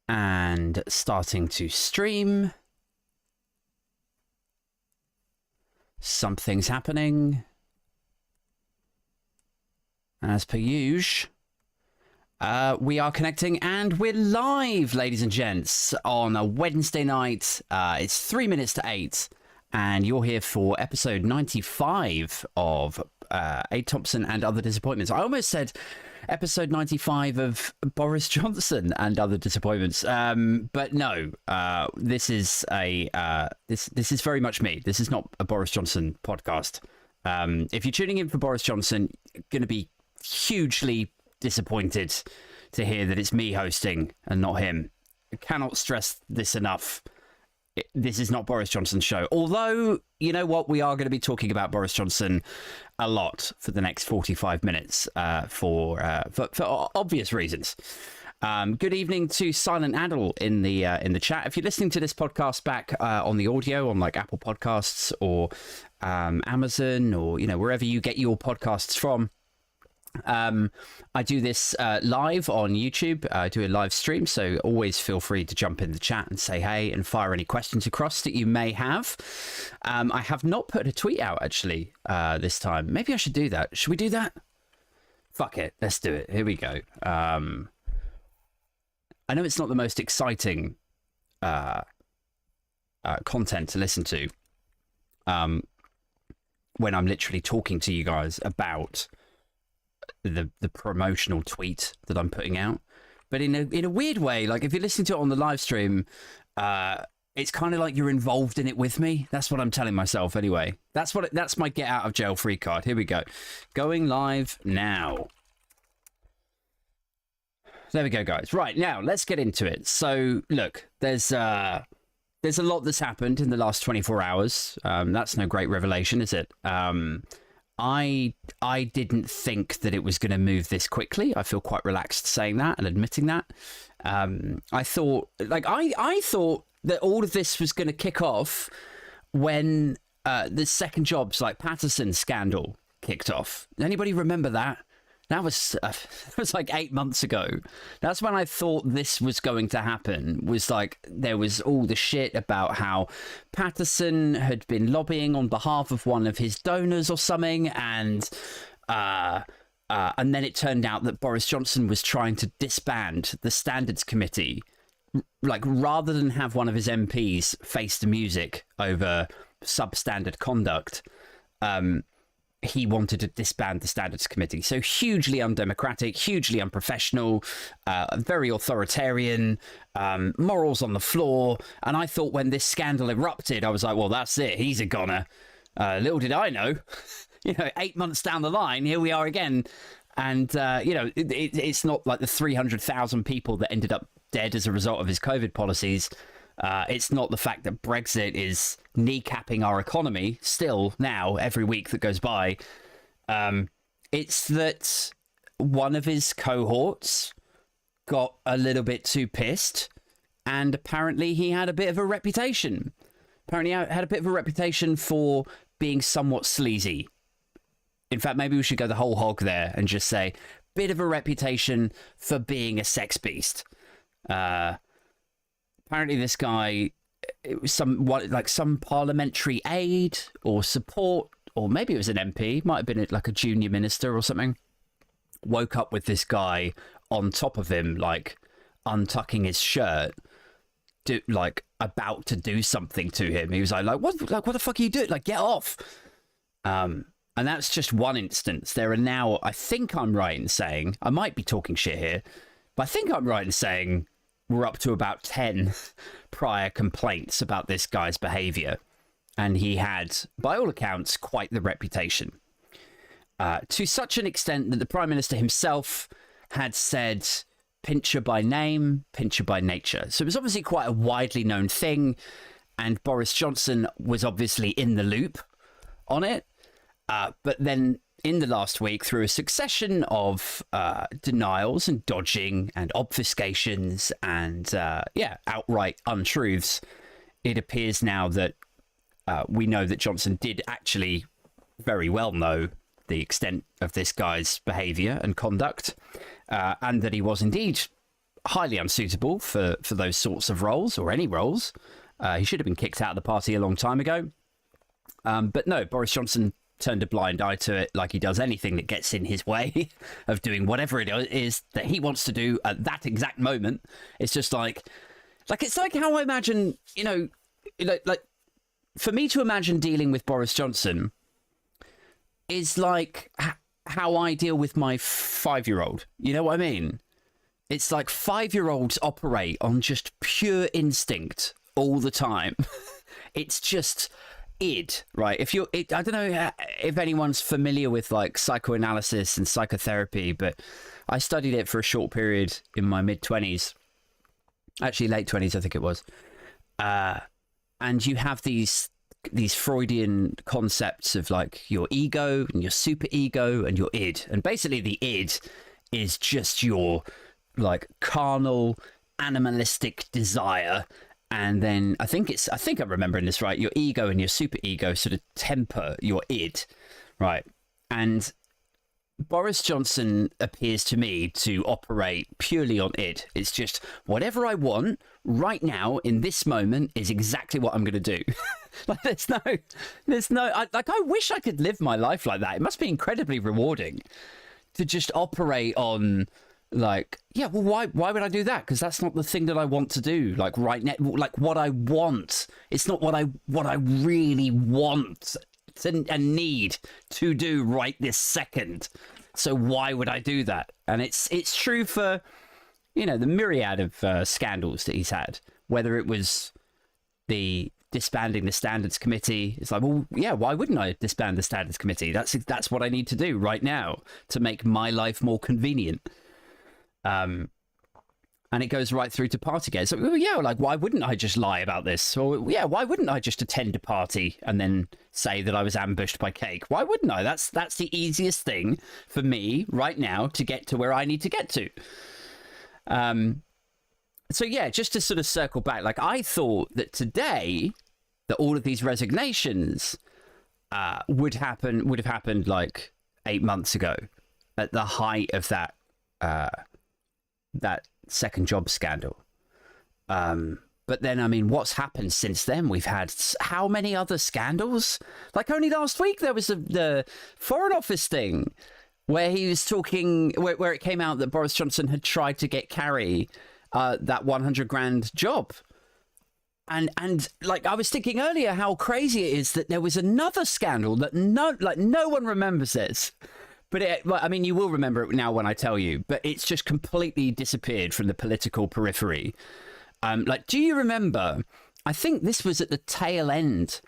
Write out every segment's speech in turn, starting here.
and starting to stream. Something's happening. As per usual, we are connecting and we're live, ladies and gents, on a Wednesday night. It's 3 minutes to 8, and you're here for episode 95 of Thompsin and Other Disappointments. I almost said episode 95 of Boris Johnson and Other Disappointments, but no. This is this is very much me. This is not a Boris Johnson podcast. If you're tuning in for Boris Johnson, you're going to be hugely disappointed to hear that it's me hosting and not him. I cannot stress this enough. This is not Boris Johnson's show. Although, you know what? We are going to be talking about Boris Johnson a lot for the next 45 minutes for obvious reasons. Good evening to Silent Adel in the chat. If you're listening to this podcast back on the audio on like Apple Podcasts or Amazon or wherever you get your podcasts from, I do this live on YouTube. I do a live stream, so always feel free to jump in the chat and say hey and fire any questions across that you may have. I have not put a tweet out actually this time. Maybe I should do that. Should we do that? Fuck it, let's do it. Here we go. I know it's not the most exciting content to listen to when I'm literally talking to you guys about the promotional tweet that I'm putting out, but in a weird way, like if you're listening to it on the live stream, it's kind of like you're involved in it with me. That's what I'm telling myself anyway. That's my get out of jail free card. Here we go, going live now. There we go, guys. Right, now let's get into it. So look, there's a lot that's happened in the last 24 hours. That's no great revelation, is it? I didn't think that it was going to move this quickly. I feel quite relaxed saying that and admitting that. I thought that all of this was going to kick off when the second jobs like Patterson scandal kicked off. Anybody remember that? That was like 8 months ago. That's when I thought this was going to happen. Was like there was all the shit about how Patterson had been lobbying on behalf of one of his donors or something, and then it turned out that Boris Johnson was trying to disband the Standards Committee, like rather than have one of his MPs face the music over substandard conduct. He wanted to disband the Standards Committee. So hugely undemocratic, hugely unprofessional, very authoritarian, morals on the floor. And I thought when this scandal erupted, I was like, well, that's it. He's a goner. Little did I know, 8 months down the line, here we are again. And, it's not like the 300,000 people that ended up dead as a result of his COVID policies. It's not the fact that Brexit is kneecapping our economy still now every week that goes by. It's that one of his cohorts got a little bit too pissed, and apparently he had a bit of a reputation. Apparently had a bit of a reputation for being somewhat sleazy. In fact, maybe we should go the whole hog there and just say bit of a reputation for being a sex beast. Apparently this guy, it was some parliamentary aid or support, or maybe it was an MP, might have been like a junior minister or something, woke up with this guy on top of him, like untucking his shirt, about to do something to him. He was like, what the fuck are you doing? Like, get off. And that's just one instance. There are now, I think I'm right in saying, I might be talking shit here, but I think I'm right in saying we're up to about 10 prior complaints about this guy's behavior. And he had, by all accounts, quite the reputation. To such an extent that the Prime Minister himself had said, pincher by name, pincher by nature. So it was obviously quite a widely known thing. And Boris Johnson was obviously in the loop on it. But then in the last week, through a succession of denials and dodging and obfuscations and, outright untruths, it appears now that we know that Johnson did actually very well know the extent of this guy's behaviour and conduct, and that he was indeed highly unsuitable for those sorts of roles, or any roles. He should have been kicked out of the party a long time ago. But no, Boris Johnson turned a blind eye to it, like he does anything that gets in his way of doing whatever it is that he wants to do at that exact moment. It's just like it's like how I imagine, you know, like for me to imagine dealing with Boris Johnson is like how I deal with my 5-year-old. You know what I mean? It's like 5-year-olds operate on just pure instinct all the time. It's just id, right? I don't know if anyone's familiar with like psychoanalysis and psychotherapy, but I studied it for a short period in my mid-20s, actually late 20s, I think it was. And you have these Freudian concepts of like your ego and your super ego and your id. And basically the id is just your like carnal, animalistic desire. And then I think I'm remembering this right. Your ego and your super ego sort of temper your id, right? And Boris Johnson appears to me to operate purely on id. It's just whatever I want right now in this moment is exactly what I'm going to do. Like I wish I could live my life like that. It must be incredibly rewarding to just operate on like, yeah, well, why would I do that? Because that's not the thing that I want to do. Like right now, like what I want. It's not what I really want and need to do right this second. So why would I do that? And it's true for, you know, the myriad of scandals that he's had, whether it was the disbanding the Standards Committee. It's like, well, yeah, why wouldn't I disband the Standards Committee? That's what I need to do right now to make my life more convenient. And it goes right through to Partygate. So, well, yeah, like, why wouldn't I just lie about this? Or, yeah, why wouldn't I just attend a party and then say that I was ambushed by cake? Why wouldn't I? That's the easiest thing for me right now to get to where I need to get to. So, yeah, just to sort of circle back, like, I thought that today, that all of these resignations would have happened like 8 months ago at the height of that second job scandal. But then, I mean, what's happened since then? We've had how many other scandals? Like only last week, there was the Foreign Office thing where he was talking, where it came out that Boris Johnson had tried to get Carrie that 100 grand job. And like I was thinking earlier, how crazy it is that there was another scandal that no one remembers this. But I mean, you will remember it now when I tell you, but it's just completely disappeared from the political periphery. Like, do you remember? I think this was at the tail end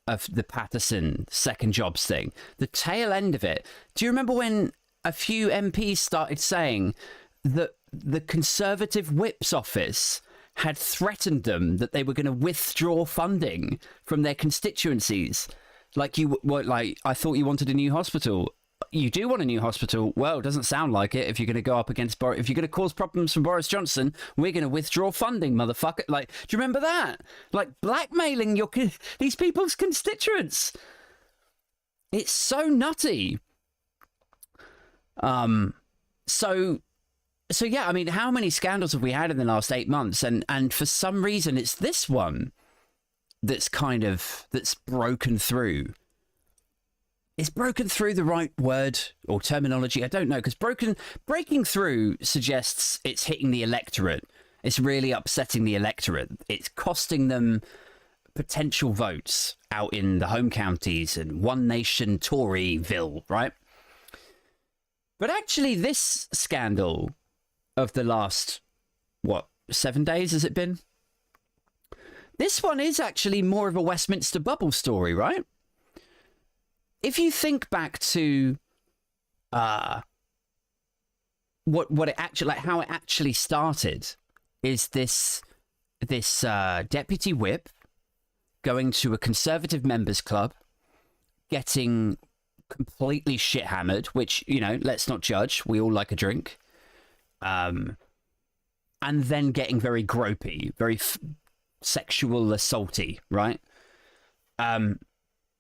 of the Patterson second jobs thing, the tail end of it. Do you remember when a few MPs started saying that the Conservative Whip's office had threatened them that they were going to withdraw funding from their constituencies? Like, I thought you wanted a new hospital. You do want a new hospital. Well, it doesn't sound like it. If you're going to go up against Boris, if you're going to cause problems from Boris Johnson, we're going to withdraw funding, motherfucker. Like, do you remember that? Like, blackmailing these people's constituents. It's so nutty. So yeah, I mean, how many scandals have we had in the last 8 months? And for some reason, it's this one that's broken through. Is broken through the right word or terminology? I don't know, because breaking through suggests it's hitting the electorate. It's really upsetting the electorate. It's costing them potential votes out in the home counties and One Nation Toryville, right? But actually, this scandal of the last, 7 days has it been? This one is actually more of a Westminster bubble story, right? If you think back to what it actually, like how it actually started, is this deputy whip going to a Conservative members club, getting completely shit hammered, which, you know, let's not judge. We all like a drink. And then getting very gropey, very sexual assaulty, right?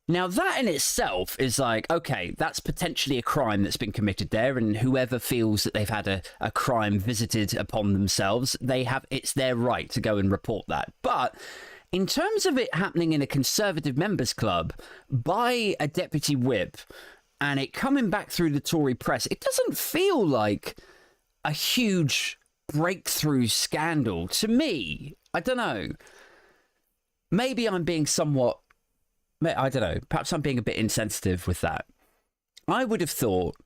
Now, that in itself is like, okay, that's potentially a crime that's been committed there, and whoever feels that they've had a crime visited upon themselves, it's their right to go and report that. But in terms of it happening in a Conservative members club by a deputy whip and it coming back through the Tory press, it doesn't feel like a huge breakthrough scandal to me. I don't know. Maybe I'm being somewhat... I don't know. Perhaps I'm being a bit insensitive with that. I would have thought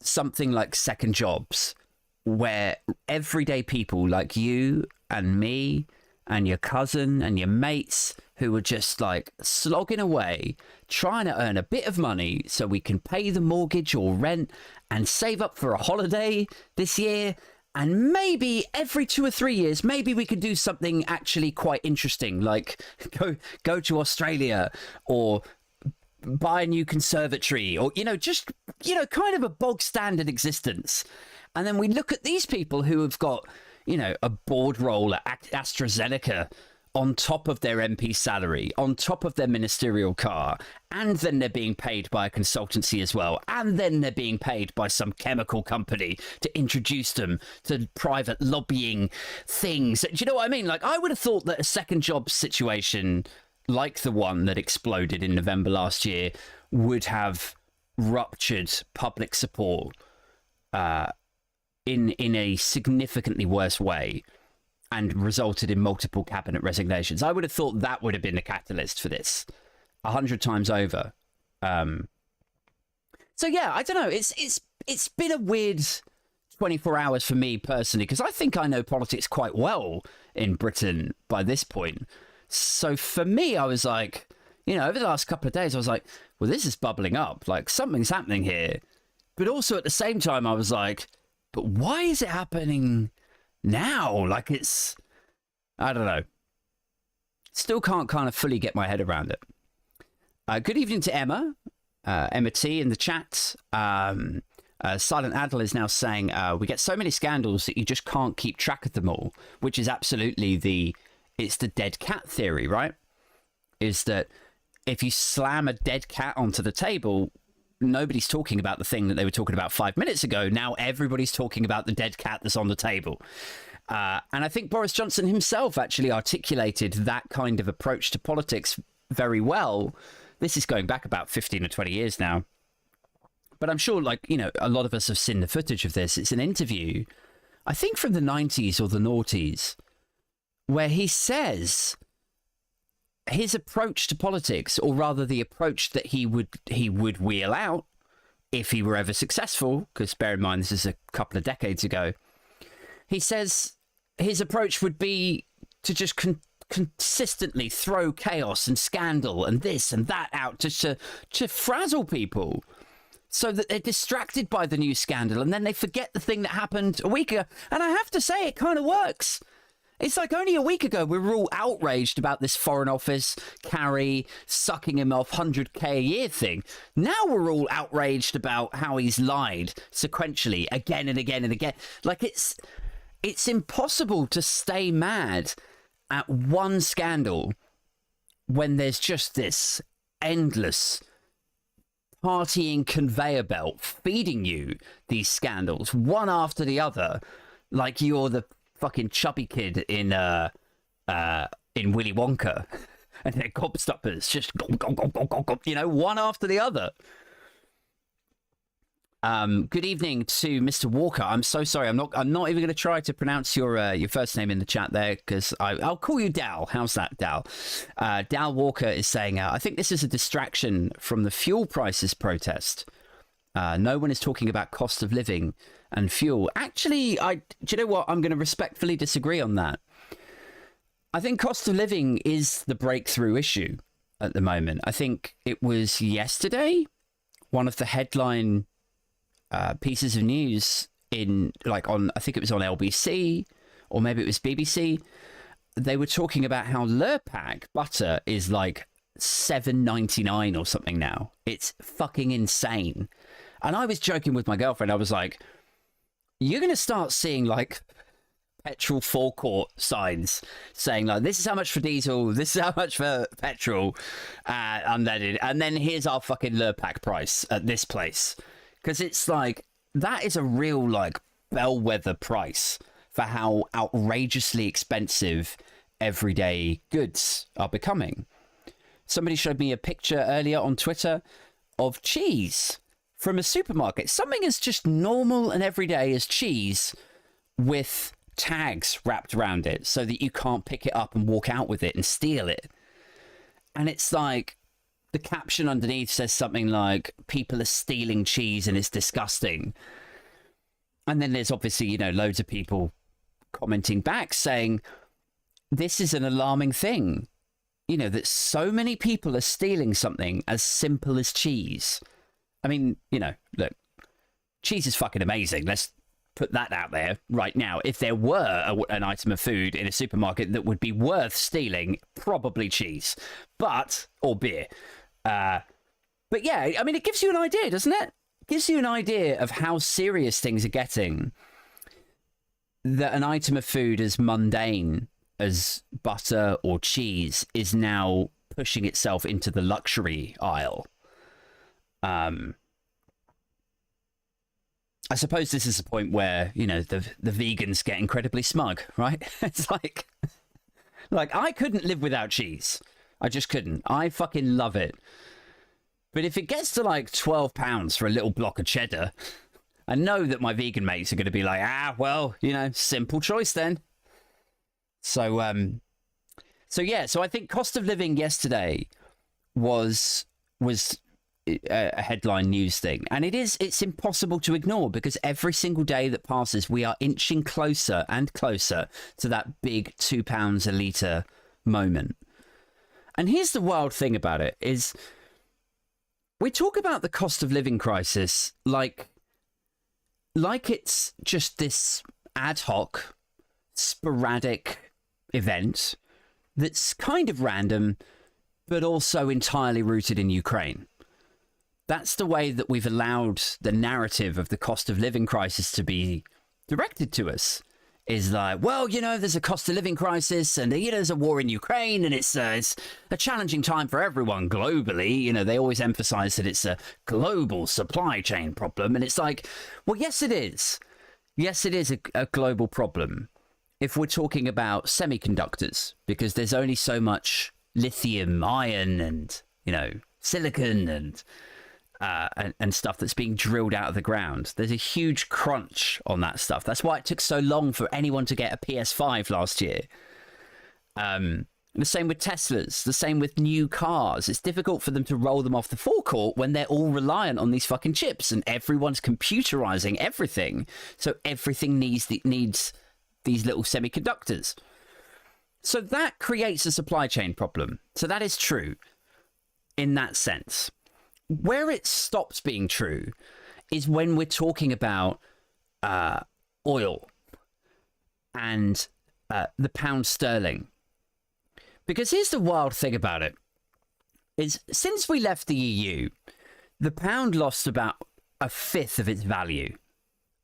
something like second jobs, where everyday people like you and me and your cousin and your mates who are just like slogging away, trying to earn a bit of money so we can pay the mortgage or rent and save up for a holiday this year. And maybe every 2 or 3 years, maybe we could do something actually quite interesting, like go to Australia or buy a new conservatory or, just, kind of a bog standard existence. And then we look at these people who have got, a board role at AstraZeneca on top of their MP salary, on top of their ministerial car, and then they're being paid by a consultancy as well, and then they're being paid by some chemical company to introduce them to private lobbying things. Do you know what I mean? Like, I would have thought that a second job situation like the one that exploded in November last year would have ruptured public support in a significantly worse way, and resulted in multiple cabinet resignations. I would have thought that would have been the catalyst for this 100 times over. So yeah, I don't know. It's been a weird 24 hours for me personally, because I think I know politics quite well in Britain by this point. So for me, I was like, over the last couple of days, I was like, well, this is bubbling up. Like, something's happening here. But also at the same time, I was like, but why is it happening now? Like, I don't know. Still can't kind of fully get my head around it. Good evening to Emma. Emma T in the chat. Silent Adel is now saying, we get so many scandals that you just can't keep track of them all, which is absolutely it's the dead cat theory, right? Is that if you slam a dead cat onto the table, nobody's talking about the thing that they were talking about 5 minutes ago. Now everybody's talking about the dead cat that's on the table. And I think Boris Johnson himself actually articulated that kind of approach to politics very well. This is going back about 15 or 20 years now. But I'm sure, a lot of us have seen the footage of this. It's an interview, I think from the 90s or the noughties, where he says his approach to politics, or rather the approach that he would wheel out if he were ever successful, because bear in mind, this is a couple of decades ago, he says his approach would be to just consistently throw chaos and scandal and this and that out just to frazzle people so that they're distracted by the new scandal, and then they forget the thing that happened a week ago. And I have to say, it kind of works. It's like only a week ago we were all outraged about this Foreign Office Carrie sucking him off 100k a year thing. Now we're all outraged about how he's lied sequentially again and again and again. Like, it's impossible to stay mad at one scandal when there's just this endless partying conveyor belt feeding you these scandals one after the other, like you're the fucking chubby kid in Willy Wonka, and they're gobstoppers, just go, one after the other. Good evening to Mr. Walker. I'm so sorry. I'm not even going to try to pronounce your first name in the chat there, because I'll call you Dal. How's that, Dal? Dal Walker is saying, I think this is a distraction from the fuel prices protest. No one is talking about cost of living and fuel. Actually, do you know what? I'm going to respectfully disagree on that. I think cost of living is the breakthrough issue at the moment. I think it was yesterday, one of the headline pieces of news I think it was on LBC, or maybe it was BBC. They were talking about how Lurpak butter is like $7.99 or something now. It's fucking insane. And I was joking with my girlfriend. I was like, you're going to start seeing like petrol forecourt signs saying like, this is how much for diesel, this is how much for petrol, unleaded, and then here's our fucking Lurpak price at this place. Because it's like, that is a real like bellwether price for how outrageously expensive everyday goods are becoming. Somebody showed me a picture earlier on Twitter of cheese from a supermarket. Something as just normal and everyday as cheese, with tags wrapped around it so that you can't pick it up and walk out with it and steal it. And it's like, the caption underneath says something like, people are stealing cheese and it's disgusting. And then there's obviously, you know, loads of people commenting back saying, this is an alarming thing, you know, that so many people are stealing something as simple as cheese. I mean, you know, look, cheese is fucking amazing. Let's put that out there right now. If there were an item of food in a supermarket that would be worth stealing, probably cheese, or beer. But yeah, I mean, it gives you an idea, doesn't it? It gives you an idea of how serious things are getting, that an item of food as mundane as butter or cheese is now pushing itself into the luxury aisle. I suppose this is the point where, you know, the vegans get incredibly smug, right? It's like I couldn't live without cheese. I just couldn't. I fucking love it. But if it gets to like £12 for a little block of cheddar, I know that my vegan mates are going to be like, well, you know, simple choice then. So I think cost of living yesterday was a headline news thing, and it's impossible to ignore, because every single day that passes we are inching closer and closer to that big £2 a litre moment. And here's the wild thing about it is, we talk about the cost of living crisis like it's just this ad hoc, sporadic event that's kind of random but also entirely rooted in Ukraine. That's the way that we've allowed the narrative of the cost of living crisis to be directed to us. Is like, well, you know, there's a cost of living crisis, and you know, there's a war in Ukraine, and it's a challenging time for everyone globally. You know, they always emphasize that it's a global supply chain problem, and it's like, well, yes, it is. Yes, it is a global problem if we're talking about semiconductors, because there's only so much lithium, iron, and, you know, silicon and stuff that's being drilled out of the ground. There's a huge crunch on that stuff. That's why it took so long for anyone to get a PS5 last year. The same with Teslas, the same with new cars. It's difficult for them to roll them off the forecourt when they're all reliant on these fucking chips, and everyone's computerizing everything. So everything needs these little semiconductors. So that creates a supply chain problem. So that is true in that sense. Where it stops being true is when we're talking about oil and the pound sterling. Because here's the wild thing about it, is since we left the EU, the pound lost about a fifth of its value.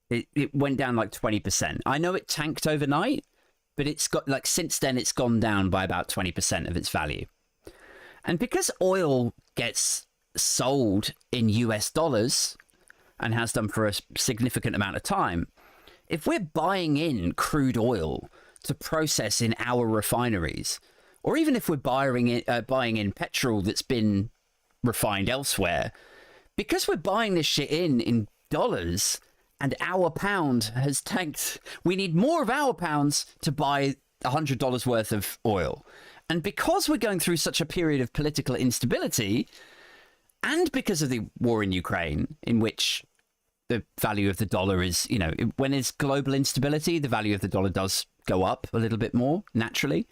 It went down like 20%. I know it tanked overnight, but it's got like, since then it's gone down by about 20% of its value. And because oil gets sold in US dollars and has done for a significant amount of time, if we're buying in crude oil to process in our refineries, or even if we're buying in petrol that's been refined elsewhere, because we're buying this shit in dollars and our pound has tanked, we need more of our pounds to buy $100 worth of oil. And because we're going through such a period of political instability, and because of the war in Ukraine, in which the value of the dollar is, you know, when there's global instability, the value of the dollar does go up a little bit more naturally.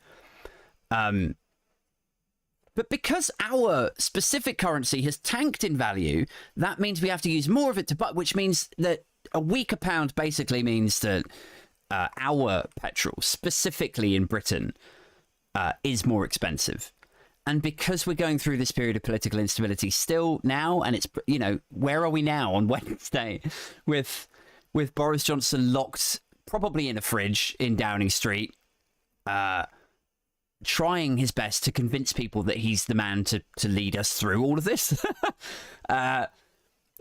But because our specific currency has tanked in value, that means we have to use more of it to buy, which means that a weaker pound basically means that our petrol, specifically in Britain, is more expensive. And because we're going through this period of political instability still now, and it's, you know, where are we now on Wednesday with Boris Johnson locked probably in a fridge in Downing Street, trying his best to convince people that he's the man to lead us through all of this.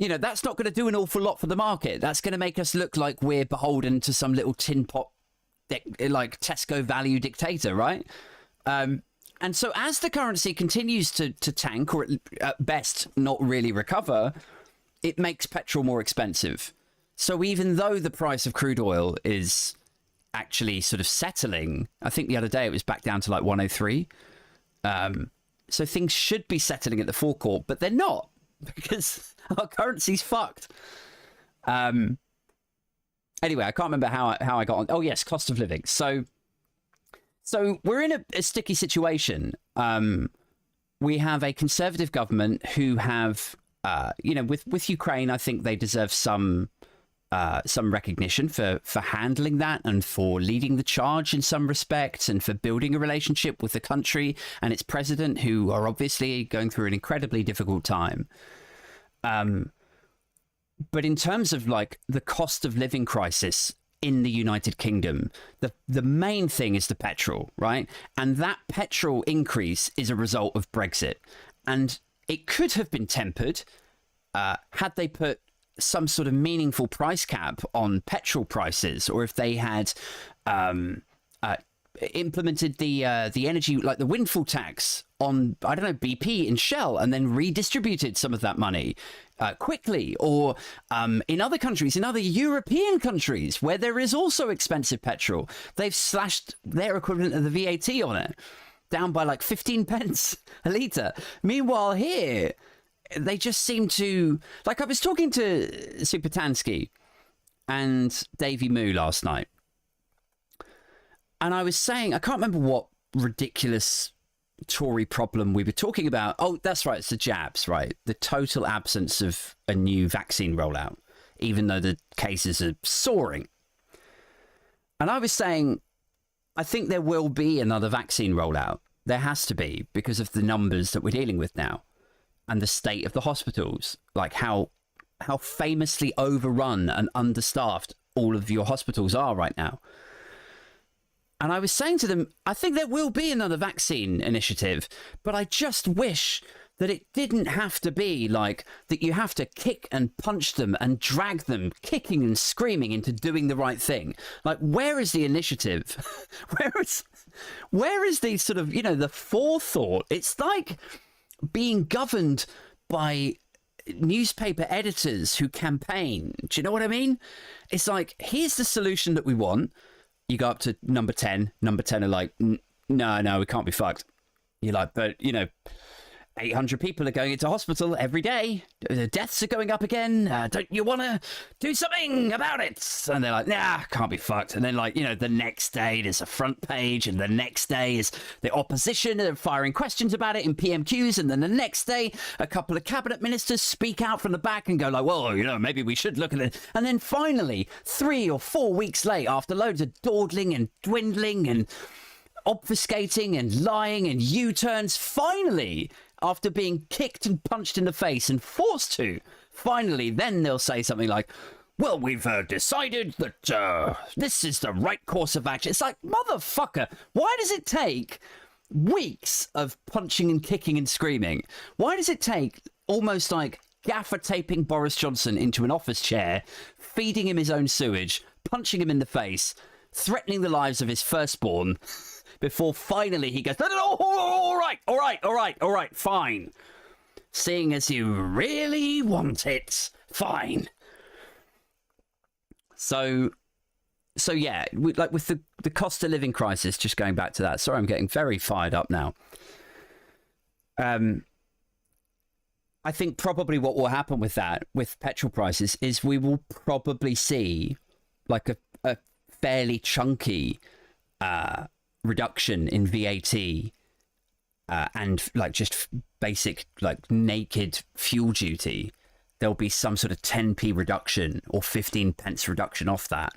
You know, that's not going to do an awful lot for the market. That's going to make us look like we're beholden to some little tin pot, like Tesco value dictator, right? And so as the currency continues to tank, or at best not really recover, it makes petrol more expensive. So even though the price of crude oil is actually sort of settling, I think the other day it was back down to like 103. So things should be settling at the forecourt, but they're not, because our currency's fucked. Anyway, I can't remember how I got on. Oh yes, cost of living. So we're in a sticky situation. We have a conservative government who have, you know, with Ukraine, I think they deserve some recognition for handling that and for leading the charge in some respects and for building a relationship with the country and its president, who are obviously going through an incredibly difficult time. But in terms of like the cost of living crisis in the United Kingdom, the main thing is the petrol, right? And that petrol increase is a result of Brexit. And it could have been tempered had they put some sort of meaningful price cap on petrol prices, or if they had implemented the energy, like the windfall tax on, I don't know, BP and Shell, and then redistributed some of that money quickly, or in other countries, in other European countries where there is also expensive petrol, they've slashed their equivalent of the VAT on it down by like 15 pence a litre. Meanwhile here, they just seem to, like, I was talking to Supertansky and Davey Moo last night, and I was saying, I can't remember what ridiculous Tory problem we were talking about. Oh, that's right, it's the jabs, right? The total absence of a new vaccine rollout, even though the cases are soaring. And I was saying, I think there will be another vaccine rollout. There has to be, because of the numbers that we're dealing with now. And the state of the hospitals, like how famously overrun and understaffed all of your hospitals are right now. And I was saying to them, I think there will be another vaccine initiative, but I just wish that it didn't have to be like that you have to kick and punch them and drag them kicking and screaming into doing the right thing. Like, where is the initiative? Where is the sort of, you know, the forethought? It's like being governed by newspaper editors who campaign. Do you know what I mean? It's like, here's the solution that we want. You go up to number 10. Number 10 are like, no, we can't be fucked. You're like, but, you know, 800 people are going into hospital every day. The deaths are going up again. Don't you want to do something about it? And they're like, nah, can't be fucked. And then, like, you know, the next day there's a front page, and the next day is the opposition are firing questions about it in PMQs. And then the next day, a couple of cabinet ministers speak out from the back and go like, well, you know, maybe we should look at it. And then finally, 3 or 4 weeks late, after loads of dawdling and dwindling and obfuscating and lying and U-turns, finally, after being kicked and punched in the face and forced to, finally, then they'll say something like, well, we've decided that this is the right course of action. It's like, motherfucker, why does it take weeks of punching and kicking and screaming? Why does it take almost like gaffer taping Boris Johnson into an office chair, feeding him his own sewage, punching him in the face, threatening the lives of his firstborn, before finally he goes, no, all right, fine. Seeing as you really want it, fine. So yeah, like with the cost of living crisis, just going back to that. Sorry, I'm getting very fired up now. I think probably what will happen with that, with petrol prices, is we will probably see like a fairly chunky reduction in VAT and like just basic like naked fuel duty. There'll be some sort of 10p reduction or 15 pence reduction off that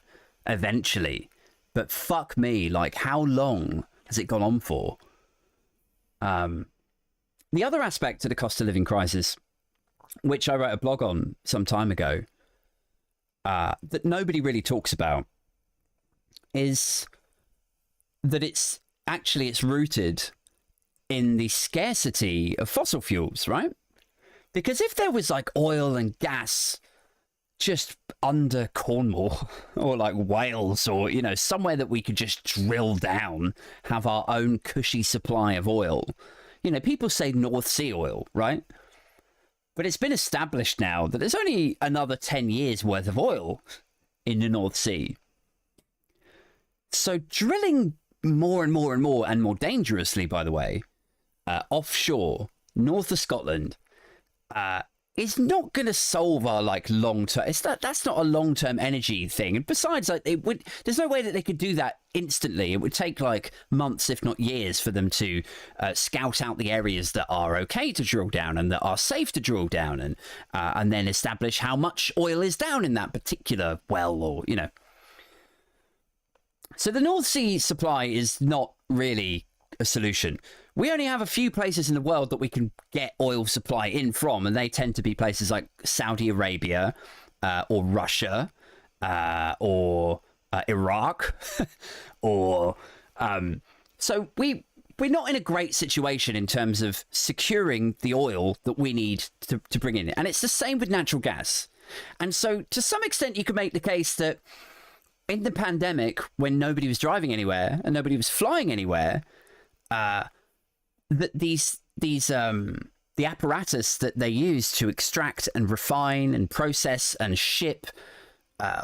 eventually. But fuck me, like how long has it gone on for? The other aspect to the cost of living crisis, which I wrote a blog on some time ago, that nobody really talks about, is that it's rooted in the scarcity of fossil fuels, right? Because if there was like oil and gas just under Cornwall or like Wales or, you know, somewhere that we could just drill down, have our own cushy supply of oil. You know, people say North Sea oil, right? But it's been established now that there's only another 10 years worth of oil in the North Sea. So drilling more and more and more and more dangerously, by the way, offshore, north of Scotland, is not going to solve our like long term. That's not a long term energy thing. And besides, like there's no way that they could do that instantly. It would take like months, if not years, for them to scout out the areas that are okay to drill down and that are safe to drill down, and then establish how much oil is down in that particular well, or you know. So the North Sea supply is not really a solution. We only have a few places in the world that we can get oil supply in from, and they tend to be places like Saudi Arabia, or Russia, or Iraq, or so we're not in a great situation in terms of securing the oil that we need to bring in. And it's the same with natural gas. And so to some extent, you could make the case that in the pandemic, when nobody was driving anywhere and nobody was flying anywhere, that the apparatus that they use to extract and refine and process and ship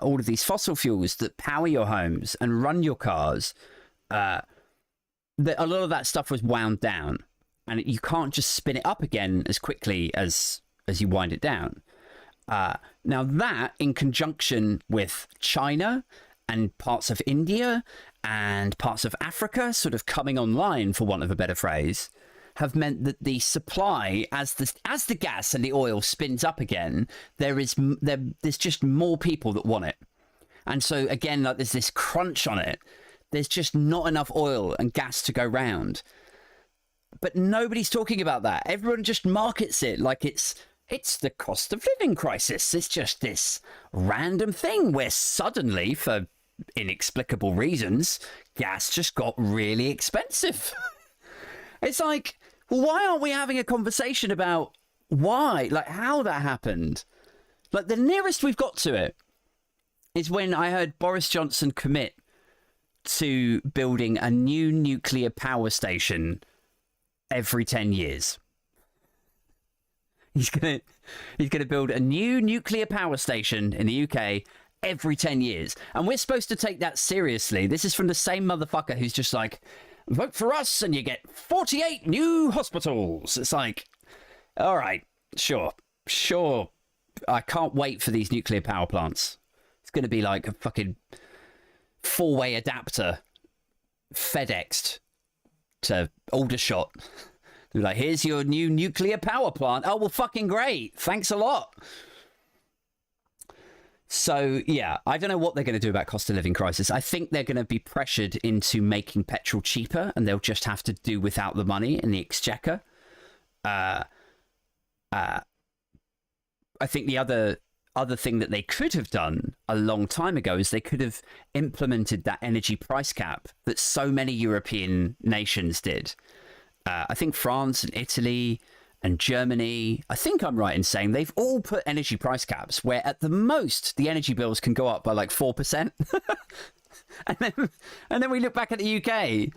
all of these fossil fuels that power your homes and run your cars, that a lot of that stuff was wound down, and you can't just spin it up again as quickly as you wind it down. Now that, in conjunction with China and parts of India and parts of Africa sort of coming online, for want of a better phrase, have meant that the supply, as the gas and the oil spins up again, there's just more people that want it. And so again, like there's this crunch on it. There's just not enough oil and gas to go round. But nobody's talking about that. Everyone just markets it like it's the cost of living crisis. It's just this random thing where suddenly, for inexplicable reasons, gas just got really expensive. It's like, why aren't we having a conversation about why, like how that happened? Like the nearest we've got to it is when I heard Boris Johnson commit to building a new nuclear power station every 10 years. He's gonna build a new nuclear power station in the UK every 10 years. And we're supposed to take that seriously. This is from the same motherfucker who's just like, vote for us and you get 48 new hospitals. It's like, all right, sure. I can't wait for these nuclear power plants. It's going to be like a fucking 4-way adapter FedExed to Aldershot. They're like, here's your new nuclear power plant. Oh, well, fucking great. Thanks a lot. So, yeah, I don't know what they're going to do about cost of living crisis. I think they're going to be pressured into making petrol cheaper, and they'll just have to do without the money in the exchequer. I think the other thing that they could have done a long time ago is they could have implemented that energy price cap that so many European nations did. I think France and Italy and Germany, I think I'm right in saying they've all put energy price caps where at the most the energy bills can go up by like 4%. and then we look back at the UK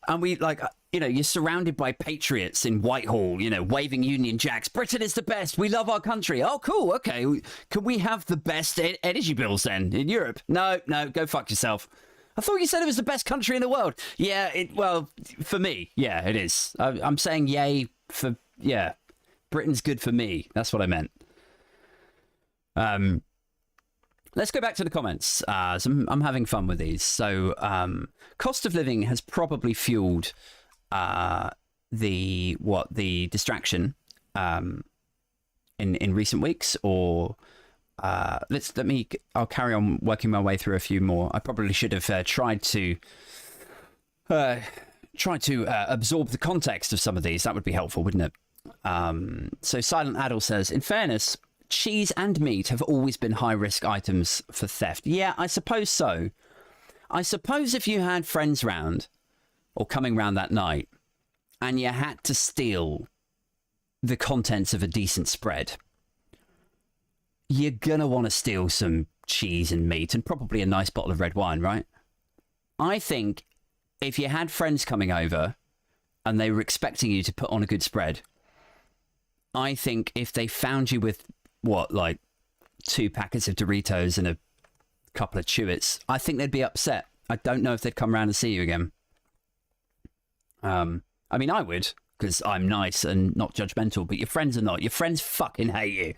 and we like, you know, you're surrounded by patriots in Whitehall, you know, waving Union Jacks. Britain is the best. We love our country. Oh, cool. Okay. Can we have the best energy bills then in Europe? No, go fuck yourself. I thought you said it was the best country in the world. Yeah, well, for me, yeah, it is. I'm saying yay for, yeah, Britain's good for me. That's what I meant. Let's go back to the comments. So I'm having fun with these. So cost of living has probably fueled the distraction in recent weeks, or I'll carry on working my way through a few more. I probably should have tried to absorb the context of some of these. That would be helpful, wouldn't it? So Silent Adel says, in fairness, cheese and meat have always been high risk items for theft. Yeah, I suppose so. I suppose if you had friends round or coming round that night and you had to steal the contents of a decent spread, you're going to want to steal some cheese and meat and probably a nice bottle of red wine, right? I think if you had friends coming over and they were expecting you to put on a good spread, I think if they found you with, like 2 packets of Doritos and a couple of Chewits, I think they'd be upset. I don't know if they'd come around and see you again. I mean, I would, because I'm nice and not judgmental, but your friends are not. Your friends fucking hate you.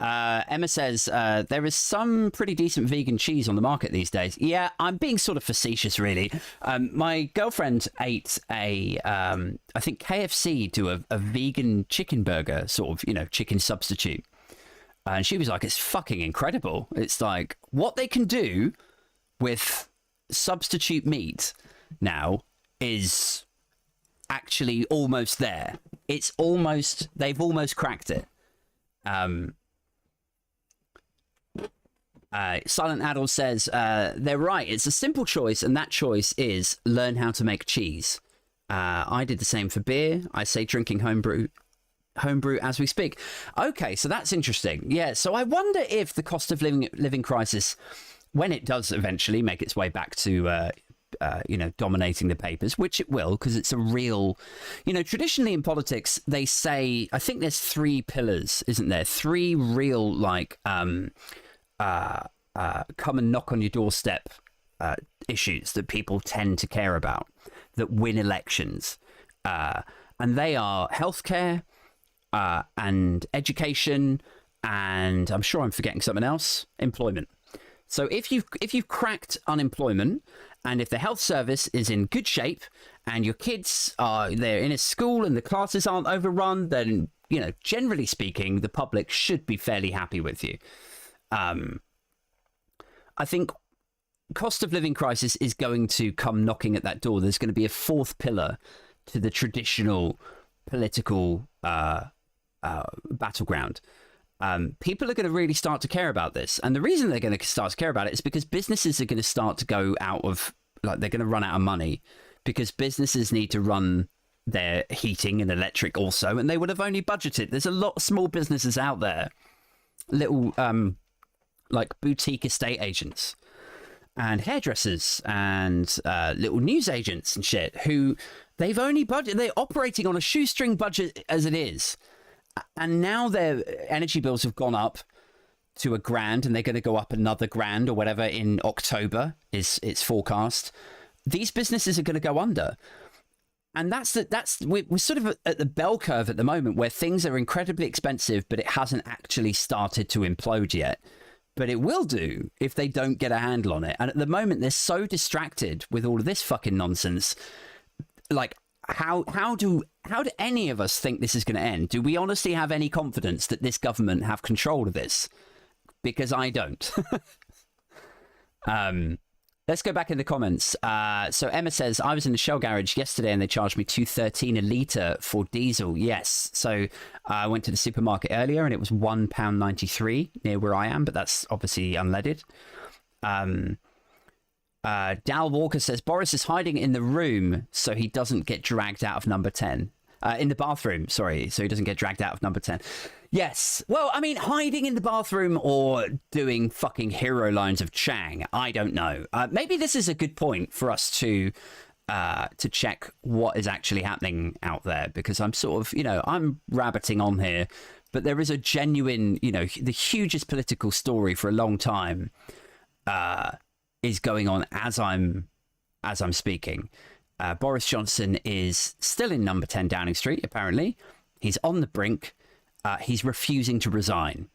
Emma says, there is some pretty decent vegan cheese on the market these days. Yeah, I'm being sort of facetious, really. My girlfriend ate I think KFC do a vegan chicken burger, sort of, chicken substitute. And she was like, it's fucking incredible. It's like what they can do with substitute meat now is actually almost there. They've almost cracked it. Silent Adult says, they're right. It's a simple choice, and that choice is learn how to make cheese. I did the same for beer. I say drinking homebrew as we speak. Okay, so that's interesting. Yeah, so I wonder if the cost of living crisis, when it does eventually make its way back to dominating the papers, which it will, because it's a real, traditionally in politics they say, I think there's 3 pillars, isn't there? 3 real come and knock on your doorstep issues that people tend to care about, that win elections, and they are healthcare, and education, and I'm sure I'm forgetting something else, employment. So if you've cracked unemployment, and if the health service is in good shape, and your kids they're in a school and the classes aren't overrun, then generally speaking, the public should be fairly happy with you. I think cost of living crisis is going to come knocking at that door. There's going to be a 4th pillar to the traditional political battleground. People are going to really start to care about this. And the reason they're going to start to care about it is because businesses are going to start to go out of, they're going to run out of money, because businesses need to run their heating and electric also, and they would have only budgeted. There's a lot of small businesses out there, little like boutique estate agents and hairdressers and little news agents and shit, who they've only they're operating on a shoestring budget as it is. And now their energy bills have gone up to $1,000, and they're going to go up another $1,000 or whatever in October is its forecast. These businesses are going to go under. And we're sort of at the bell curve at the moment, where things are incredibly expensive, but it hasn't actually started to implode yet. But it will do if they don't get a handle on it. And at the moment, they're so distracted with all of this fucking nonsense. Like, how do any of us think this is going to end? Do we honestly have any confidence that this government have control of this? Because I don't. Let's go back in the comments. So Emma says, I was in the Shell garage yesterday and they charged me $2.13 a litre for diesel. Yes. So I went to the supermarket earlier and it was £1.93 near where I am, but that's obviously unleaded. Dal Walker says, Boris is hiding in the room so he doesn't get dragged out of number 10. In the bathroom, sorry, so he doesn't get dragged out of number 10. Yes. Well, I mean, hiding in the bathroom or doing fucking hero lines of Chang, I don't know. Maybe this is a good point for us to check what is actually happening out there, because I'm sort of, I'm rabbiting on here, but there is a genuine, the hugest political story for a long time is going on as I'm speaking. Boris Johnson is still in number 10 Downing Street, apparently. He's on the brink. He's refusing to resign.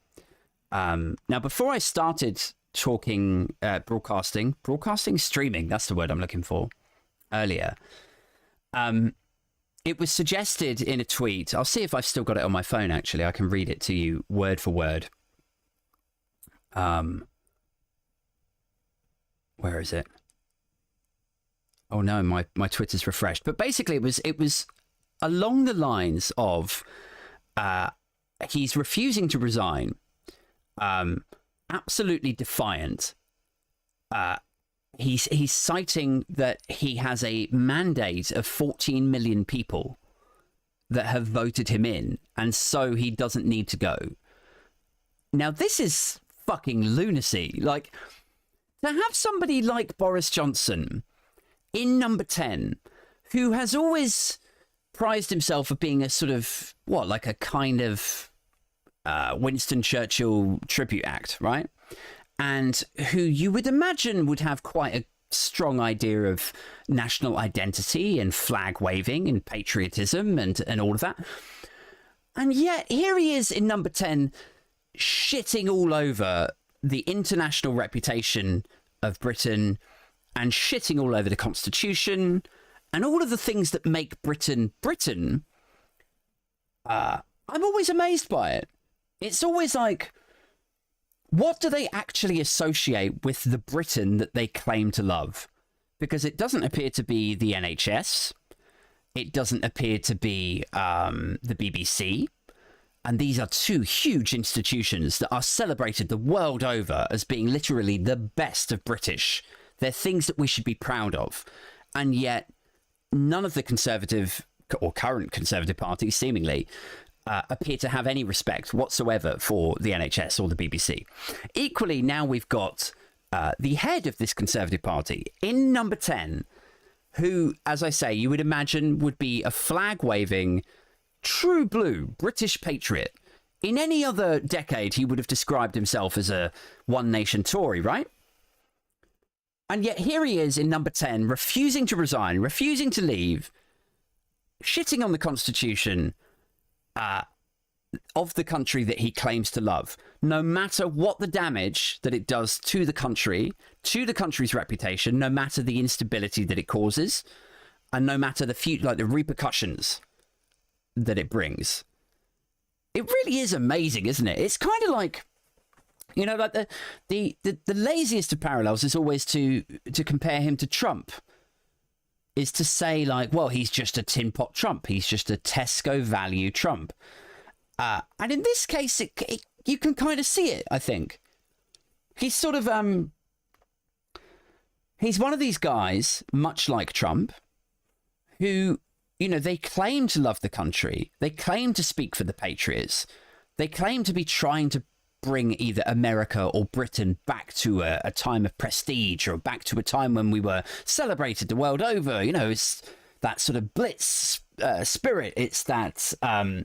Now, before I started talking broadcasting, streaming, that's the word I'm looking for, earlier, it was suggested in a tweet. I'll see if I've still got it on my phone, actually. I can read it to you word for word. Where is it? Oh no, my Twitter's refreshed. But basically it was along the lines of he's refusing to resign, absolutely defiant, he's citing that he has a mandate of 14 million people that have voted him in, and so he doesn't need to go. Now, this is fucking lunacy. Like, to have somebody like Boris Johnson in number 10, who has always prized himself of being a sort of, what, like a kind of Winston Churchill tribute act, right? And who you would imagine would have quite a strong idea of national identity and flag waving and patriotism and all of that. And yet here he is in number 10, shitting all over the international reputation of Britain and shitting all over the Constitution and all of the things that make Britain Britain. I'm always amazed by it. It's always like, what do they actually associate with the Britain that they claim to love? Because it doesn't appear to be the NHS. It doesn't appear to be the BBC. And these are two huge institutions that are celebrated the world over as being literally the best of British. They're things that we should be proud of. And yet, none of the Conservative, or current Conservative parties, seemingly, appear to have any respect whatsoever for the NHS or the BBC. Equally, now we've got the head of this Conservative Party in number 10, who, as I say, you would imagine would be a flag-waving, true blue British patriot. In any other decade, he would have described himself as a one-nation Tory, right? And yet here he is in number 10, refusing to resign, refusing to leave, shitting on the Constitution, of the country that he claims to love, no matter what the damage that it does to the country, to the country's reputation, no matter the instability that it causes, and no matter the repercussions that it brings. It really is amazing, isn't it? It's kind of like, you know, like the laziest of parallels is always to compare him to Trump. Is to say, like, well, he's just a tin pot Trump. He's just a Tesco value Trump. And in this case, you can kind of see it, I think. He's sort of, he's one of these guys, much like Trump, who, you know, they claim to love the country. They claim to speak for the patriots. They claim to be trying to bring either America or Britain back to a time of prestige, or back to a time when we were celebrated the world over. You know, it's that sort of blitz spirit. It's that, I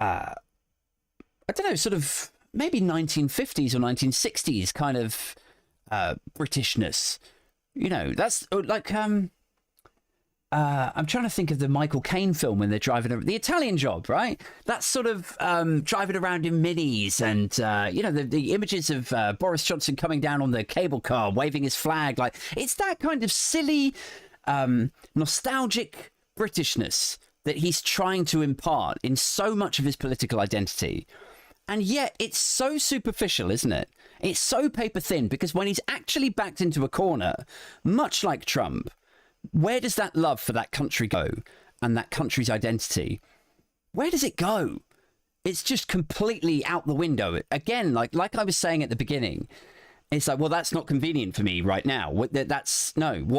don't know, sort of maybe 1950s or 1960s kind of Britishness. You know, that's like, I'm trying to think of the Michael Caine film when they're driving the Italian Job, right? That's sort of driving around in minis, and you know, the images of Boris Johnson coming down on the cable car, waving his flag. Like, it's that kind of silly, nostalgic Britishness that he's trying to impart in so much of his political identity. And yet it's so superficial, isn't it? It's so paper thin, because when he's actually backed into a corner, much like Trump, where does that love for that country go, and that country's identity? Where does it go? It's just completely out the window. Again, like I was saying at the beginning, it's like, well, that's not convenient for me right now. What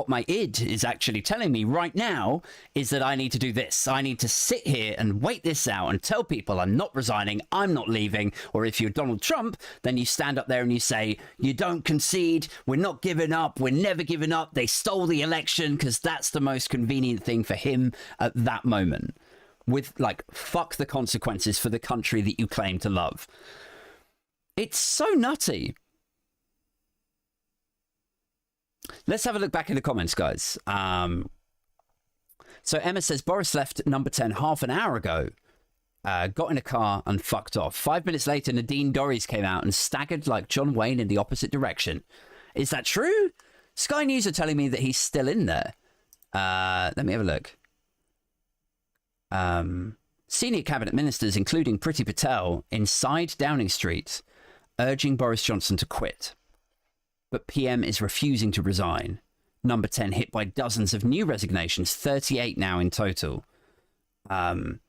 my id is actually telling me right now is that I need to do this. I need to sit here and wait this out and tell people I'm not resigning, I'm not leaving. Or if you're Donald Trump, then you stand up there and you say, you don't concede, we're not giving up, we're never giving up. They stole the election, because that's the most convenient thing for him at that moment. With, like, fuck the consequences for the country that you claim to love. It's so nutty. Let's have a look back in the comments, guys. So Emma says, Boris left number 10 half an hour ago, got in a car and fucked off. 5 minutes later, Nadine Dorries came out and staggered like John Wayne in the opposite direction. Is that true? Sky News are telling me that he's still in there. Let me have a look. Senior cabinet ministers, including Priti Patel, inside Downing Street, urging Boris Johnson to quit. But PM is refusing to resign. Number 10 hit by dozens of new resignations, 38 now in total. It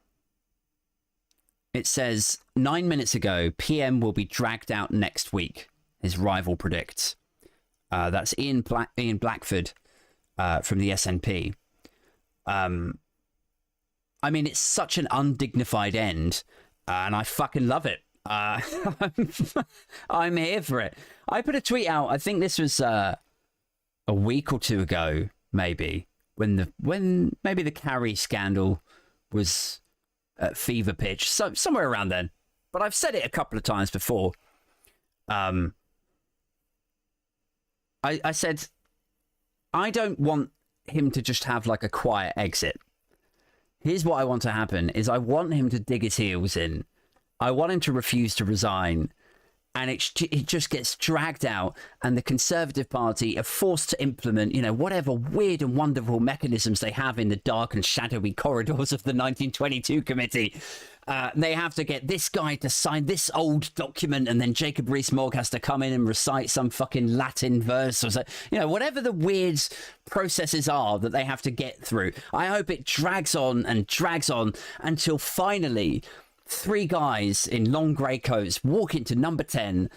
says, 9 minutes ago, PM will be dragged out next week, his rival predicts. That's Ian Blackford from the SNP. I mean, it's such an undignified end, and I fucking love it. I'm here for it. I put a tweet out, I think this was a week or two ago, maybe, when maybe the Carrie scandal was at fever pitch, so somewhere around then. But I've said it a couple of times before. I said, I don't want him to just have like a quiet exit. Here's what I want to happen is I want him to dig his heels in. I want him to refuse to resign. And it just gets dragged out, and the Conservative Party are forced to implement, whatever weird and wonderful mechanisms they have in the dark and shadowy corridors of the 1922 committee. They have to get this guy to sign this old document, and then Jacob Rees-Mogg has to come in and recite some fucking Latin verse or so, whatever the weird processes are that they have to get through. I hope it drags on and drags on until finally 3 guys in long grey coats walk into number 10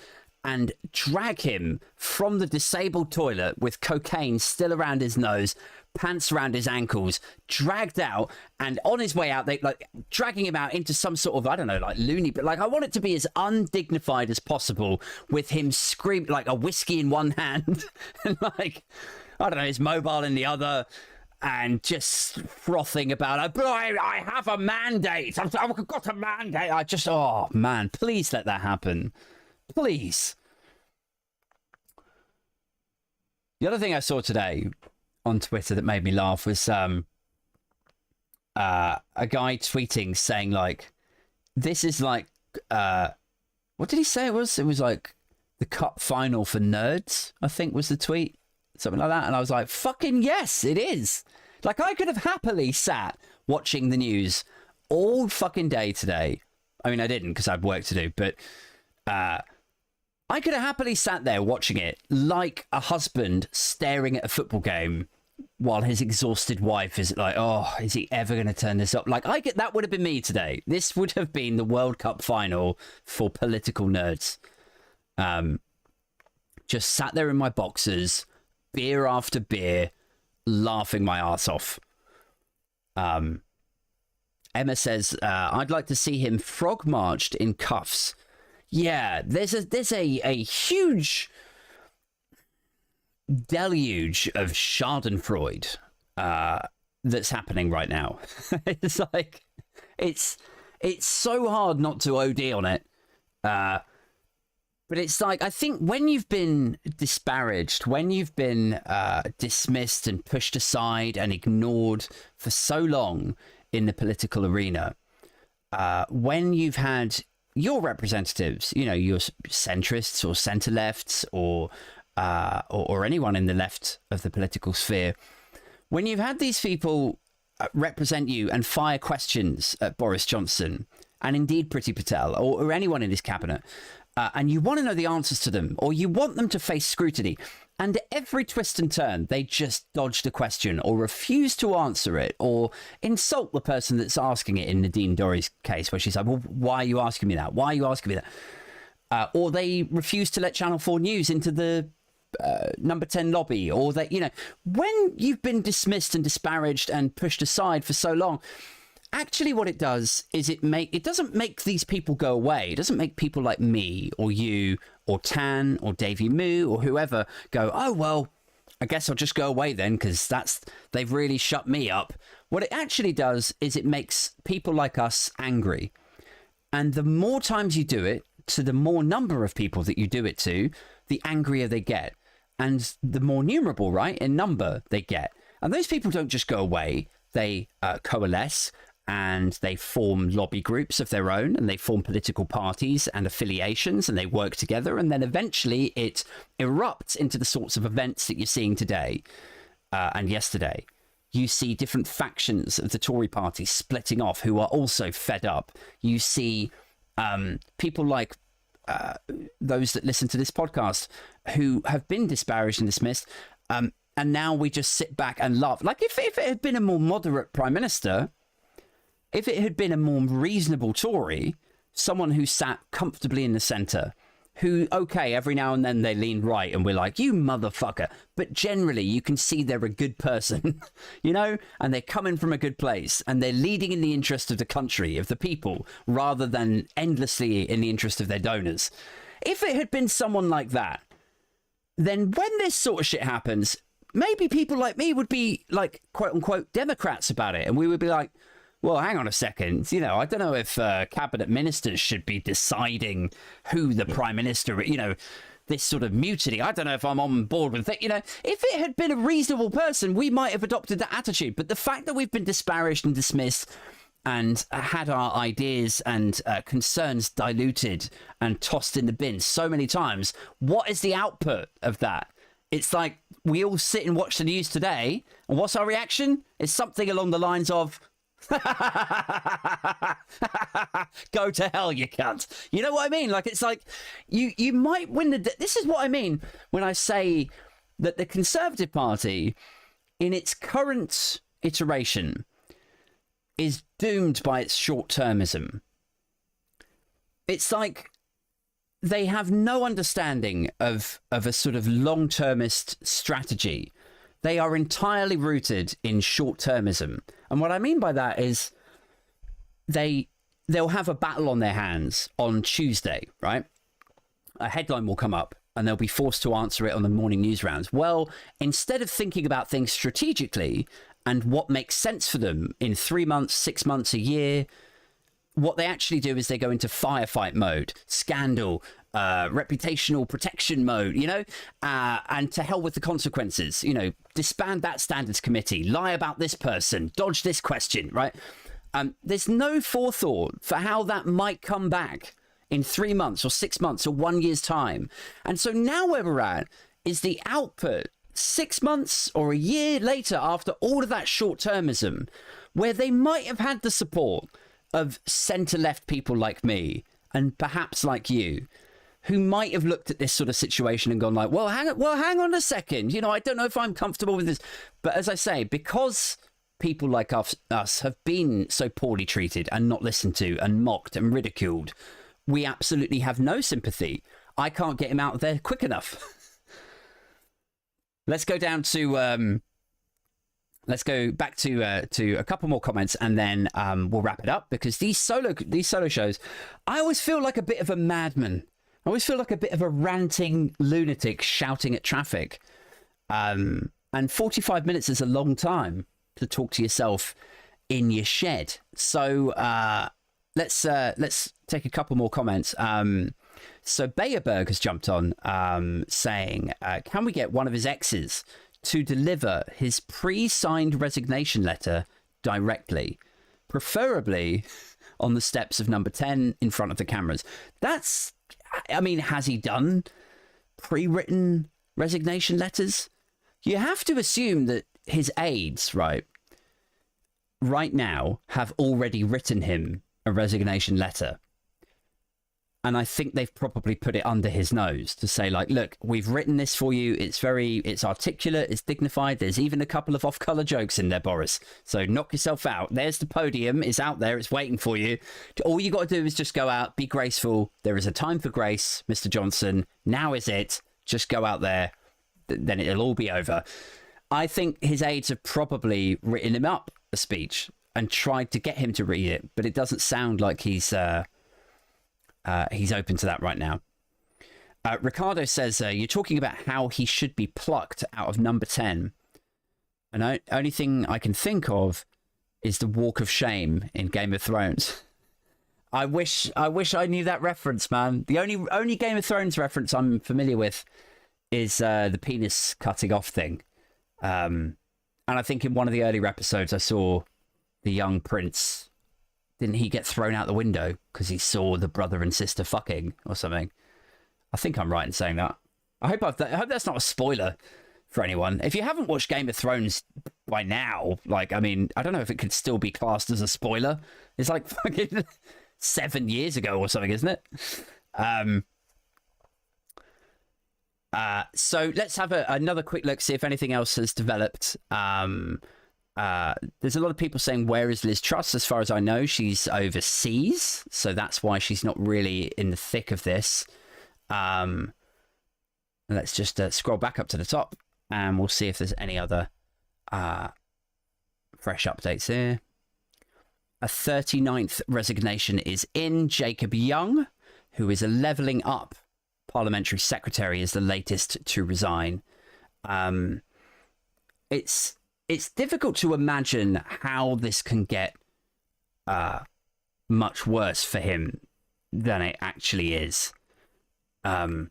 and drag him from the disabled toilet with cocaine still around his nose, pants around his ankles, dragged out, and on his way out, they dragging him out into some sort of, I don't know, like loony, but I want it to be as undignified as possible, with him screaming like a whiskey in one hand and I don't know, his mobile in the other, and just frothing about it. But I have a mandate. I've got a mandate. Oh man, please let that happen. Please. The other thing I saw today on Twitter that made me laugh was a guy tweeting saying this is what did he say it was? It was like the cup final for nerds, I think was the tweet. Something like that. And I was like, fucking yes, it is. I could have happily sat watching the news all fucking day today. I mean, I didn't because I had work to do, but I could have happily sat there watching it like a husband staring at a football game while his exhausted wife is like, oh, is he ever going to turn this up? That would have been me today. This would have been the World Cup final for political nerds. Just sat there in my boxers, beer after beer, laughing my ass off. Emma says, I'd like to see him frog marched in cuffs. Yeah, there's a huge deluge of Schadenfreude that's happening right now. It's so hard not to OD on it. But it's I think when you've been disparaged, when you've been dismissed and pushed aside and ignored for so long in the political arena, when you've had your representatives, your centrists or centre-lefts or anyone in the left of the political sphere, when you've had these people represent you and fire questions at Boris Johnson and indeed Priti Patel or anyone in his cabinet, and you want to know the answers to them, or you want them to face scrutiny, and at every twist and turn, they just dodge the question or refuse to answer it or insult the person that's asking it in Nadine Dorries' case, where she's like, well, why are you asking me that? Why are you asking me that? Or they refuse to let Channel 4 News into the number 10 lobby, or that, when you've been dismissed and disparaged and pushed aside for so long, actually what it does is it doesn't make these people go away. It doesn't make people like me or you or Tan or Davey Moo or whoever go, oh, well, I guess I'll just go away then because they've really shut me up. What it actually does is it makes people like us angry. And the more times you do it, to the more number of people that you do it to, the angrier they get. And the more numerable, right, in number they get. And those people don't just go away. They coalesce, and they form lobby groups of their own, and they form political parties and affiliations, and they work together, and then eventually it erupts into the sorts of events that you're seeing today and yesterday. You see different factions of the Tory party splitting off who are also fed up. You see people like those that listen to this podcast who have been disparaged and dismissed, and now we just sit back and laugh. If it had been a more moderate Prime Minister, if it had been a more reasonable Tory, someone who sat comfortably in the centre, who, okay, every now and then they lean right and we're like, you motherfucker. But generally, you can see they're a good person, you know, and they're coming from a good place and they're leading in the interest of the country, of the people, rather than endlessly in the interest of their donors. If it had been someone like that, then when this sort of shit happens, maybe people like me would be like, quote unquote, Democrats about it. And we would be like, well, hang on a second. You know, I don't know if cabinet ministers should be deciding who the prime minister, you know, this sort of mutiny. I don't know if I'm on board with it. You know, if it had been a reasonable person, we might have adopted that attitude. But the fact that we've been disparaged and dismissed and had our ideas and concerns diluted and tossed in the bin so many times, what is the output of that? It's like we all sit and watch the news today, and what's our reaction? It's something along the lines of, go to hell, you cunt. You know what I mean? Like, it's like you might win the... This is what I mean when I say that the Conservative Party, in its current iteration, is doomed by its short-termism. It's like they have no understanding of a sort of long-termist strategy. They are entirely rooted in short-termism. And what I mean by that is they'll have a battle on their hands on Tuesday, right? A headline will come up and they'll be forced to answer it on the morning news rounds. Well, instead of thinking about things strategically and what makes sense for them in 3 months, 6 months, a year, what they actually do is they go into firefight mode, scandal, reputational protection mode, you know, and to hell with the consequences, you know, disband that standards committee, lie about this person, dodge this question, right? There's no forethought for how that might come back in 3 months or 6 months or 1 year's time. And so now where we're at is the output 6 months or a year later after all of that short-termism, where they might have had the support of centre-left people like me and perhaps like you, who might have looked at this sort of situation and gone like, well, hang on a second. You know, I don't know if I'm comfortable with this. But as I say, because people like us have been so poorly treated and not listened to and mocked and ridiculed, we absolutely have no sympathy. I can't get him out of there quick enough. Let's go down to... let's go back to a couple more comments and then we'll wrap it up, because these solo shows, I always feel like a bit of a madman. I always feel like a bit of a ranting lunatic shouting at traffic. And 45 minutes is a long time to talk to yourself in your shed. So let's take a couple more comments. So Bayerberg has jumped on saying, can we get one of his exes to deliver his pre-signed resignation letter directly, preferably on the steps of number 10 in front of the cameras? That's, I mean, has he done pre-written resignation letters? You have to assume that his aides, right now, have already written him a resignation letter. And I think they've probably put it under his nose to say, like, look, we've written this for you. It's articulate, it's dignified. There's even a couple of off-color jokes in there, Boris. So knock yourself out. There's the podium. It's out there. It's waiting for you. All you got to do is just go out, be graceful. There is a time for grace, Mr. Johnson. Now is it. Just go out there. Then it'll all be over. I think his aides have probably written him up a speech and tried to get him to read it, but it doesn't sound like he's open to that right now. Ricardo says, you're talking about how he should be plucked out of number 10. And the only thing I can think of is the walk of shame in Game of Thrones. I wish I knew that reference, man. The only Game of Thrones reference I'm familiar with is the penis cutting off thing. And I think in one of the earlier episodes I saw the young prince... Didn't he get thrown out the window because he saw the brother and sister fucking or something? I think I'm right in saying that. I hope that's not a spoiler for anyone. If you haven't watched Game of Thrones by now, like, I mean, I don't know if it could still be classed as a spoiler. It's like fucking 7 years ago or something, isn't it? So let's have another quick look, see if anything else has developed. There's a lot of people saying, where is Liz Truss? As far as I know, she's overseas, so that's why she's not really in the thick of this. Let's just scroll back up to the top, and we'll see if there's any other fresh updates here. A 39th resignation is in. Jacob Young, who is a Levelling Up parliamentary secretary, is the latest to resign. It's difficult to imagine how this can get much worse for him than it actually is. And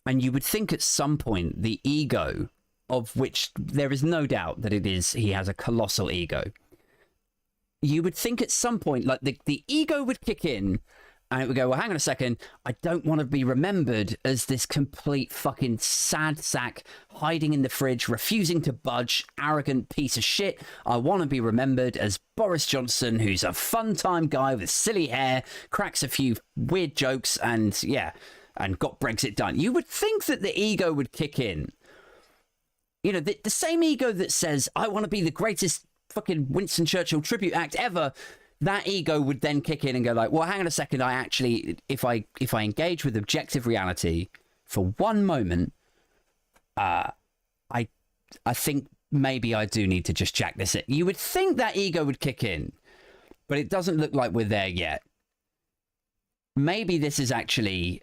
you would think at some point the ego, of which there is no doubt that he has a colossal ego. You would think at some point, like the ego would kick in, and it would go, well, hang on a second, I don't want to be remembered as this complete fucking sad sack, hiding in the fridge, refusing to budge, arrogant piece of shit. I want to be remembered as Boris Johnson, who's a fun-time guy with silly hair, cracks a few weird jokes, and got Brexit done. You would think that the ego would kick in. You know, the same ego that says, I want to be the greatest fucking Winston Churchill tribute act ever. That ego would then kick in and go like, well, hang on a second. I actually, if I engage with objective reality for one moment, I think maybe I do need to just jack this in. You would think that ego would kick in, but it doesn't look like we're there yet. Maybe this is actually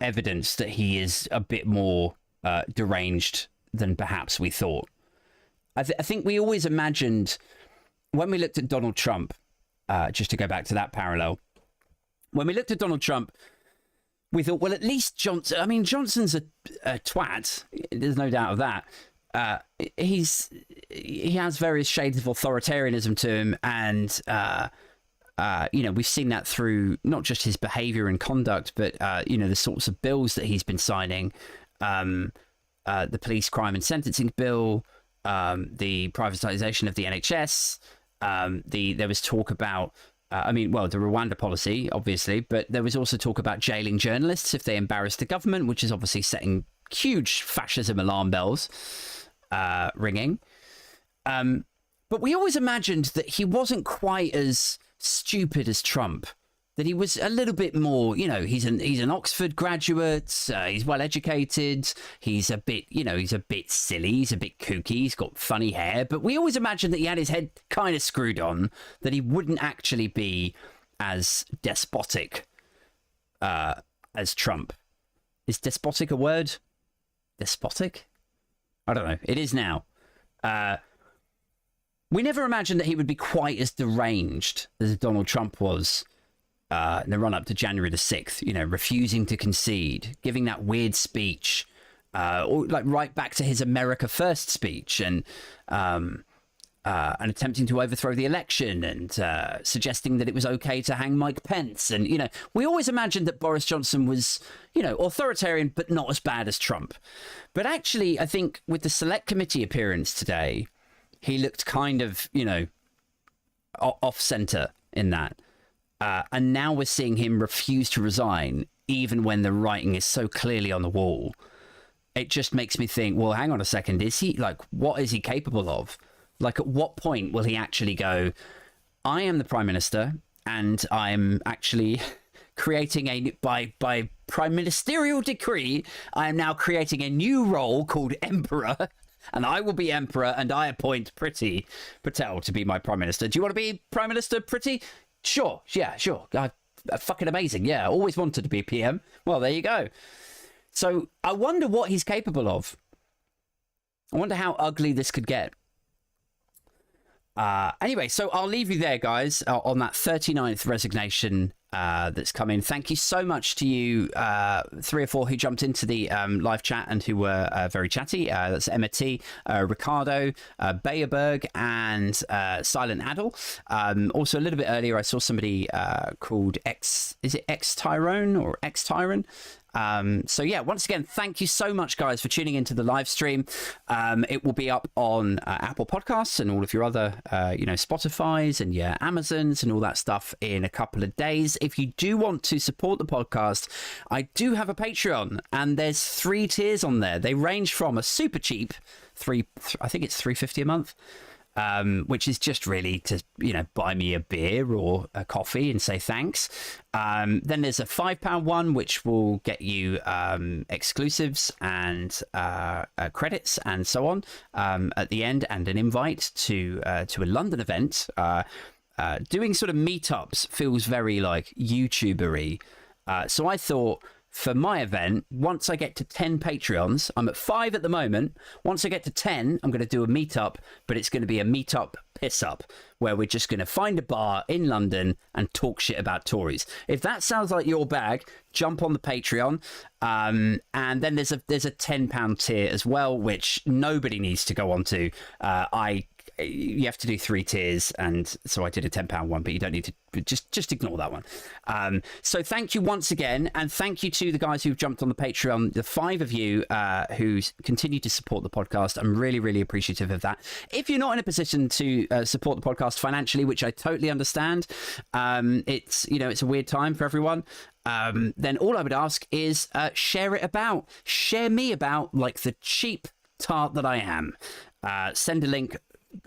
evidence that he is a bit more deranged than perhaps we thought. I think we always imagined, when we looked at Donald Trump, just to go back to that parallel, when we looked at Donald Trump, we thought, well, at least Johnson. I mean, Johnson's a twat. There's no doubt of that. He has various shades of authoritarianism to him, and we've seen that through not just his behaviour and conduct, but the sorts of bills that he's been signing, the police crime and sentencing bill, the privatisation of the NHS. There was talk about, the Rwanda policy, obviously, but there was also talk about jailing journalists if they embarrassed the government, which is obviously setting huge fascism alarm bells ringing. But we always imagined that he wasn't quite as stupid as Trump, that he was a little bit more, he's an Oxford graduate, he's well educated, he's a bit silly, he's a bit kooky, he's got funny hair, but we always imagined that he had his head kind of screwed on, that he wouldn't actually be as despotic as Trump. Is despotic a word? Despotic? I don't know. It is now. We never imagined that he would be quite as deranged as Donald Trump was in the run-up to January the 6th, refusing to concede, giving that weird speech, or like right back to his America First speech, and attempting to overthrow the election, and suggesting that it was okay to hang Mike Pence. And, we always imagined that Boris Johnson was, authoritarian, but not as bad as Trump. But actually, I think with the Select Committee appearance today, he looked kind of, off-center in that. And now we're seeing him refuse to resign, even when the writing is so clearly on the wall. It just makes me think, well, hang on a second. Is he, what is he capable of? At what point will he actually go, I am the Prime Minister, and I'm actually creating by prime ministerial decree, I am now creating a new role called Emperor, and I will be Emperor, and I appoint Priti Patel to be my Prime Minister. Do you want to be Prime Minister, Priti? Sure. Yeah, sure. Fucking amazing. Yeah, always wanted to be PM. Well, there you go. So I wonder what he's capable of. I wonder how ugly this could get. Anyway, so I'll leave you there, guys, on that 39th resignation that's come in. Thank you so much to you, 3 or 4 who jumped into the live chat and who were very chatty. That's Emma T, Ricardo, Bayerberg, and Silent Addle. Also, a little bit earlier, I saw somebody called X-Tyrone or X-Tyron. So yeah, once again, thank you so much, guys, for tuning into the live stream. It will be up on Apple Podcasts and all of your other, Spotify's and your Amazons and all that stuff in a couple of days. If you do want to support the podcast, I do have a Patreon, and there's 3 tiers on there. They range from a super cheap I think it's $3.50 a month, which is just really to, buy me a beer or a coffee and say thanks. Then there's a £5 one, which will get you exclusives and credits and so on at the end, and an invite to a London event. Doing sort of meetups feels very like YouTuber-y. So I thought, for my event, once I get to 10 Patreons, I'm at 5 at the moment. Once I get to 10, I'm going to do a meetup, but it's going to be a meetup piss up, where we're just going to find a bar in London and talk shit about Tories. If that sounds like your bag, jump on the Patreon. And then there's a £10 tier as well, which nobody needs to go on to. You have to do 3 tiers, and so I did a £10 one, but you don't need to, just ignore that one. So thank you once again, and thank you to the guys who've jumped on the Patreon, the 5 of you who continue to support the podcast. I'm really, really appreciative of that. If you're not in a position to support the podcast financially, which I totally understand, it's a weird time for everyone. Then all I would ask is share me about like the cheap tart that I am. Send a link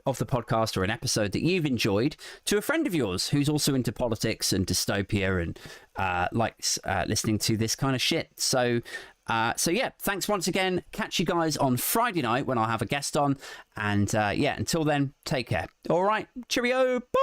of the podcast or an episode that you've enjoyed to a friend of yours who's also into politics and dystopia and likes listening to this kind of shit. So yeah, thanks once again. Catch you guys on Friday night when I'll have a guest on. And until then, take care. All right, cheerio. Bye.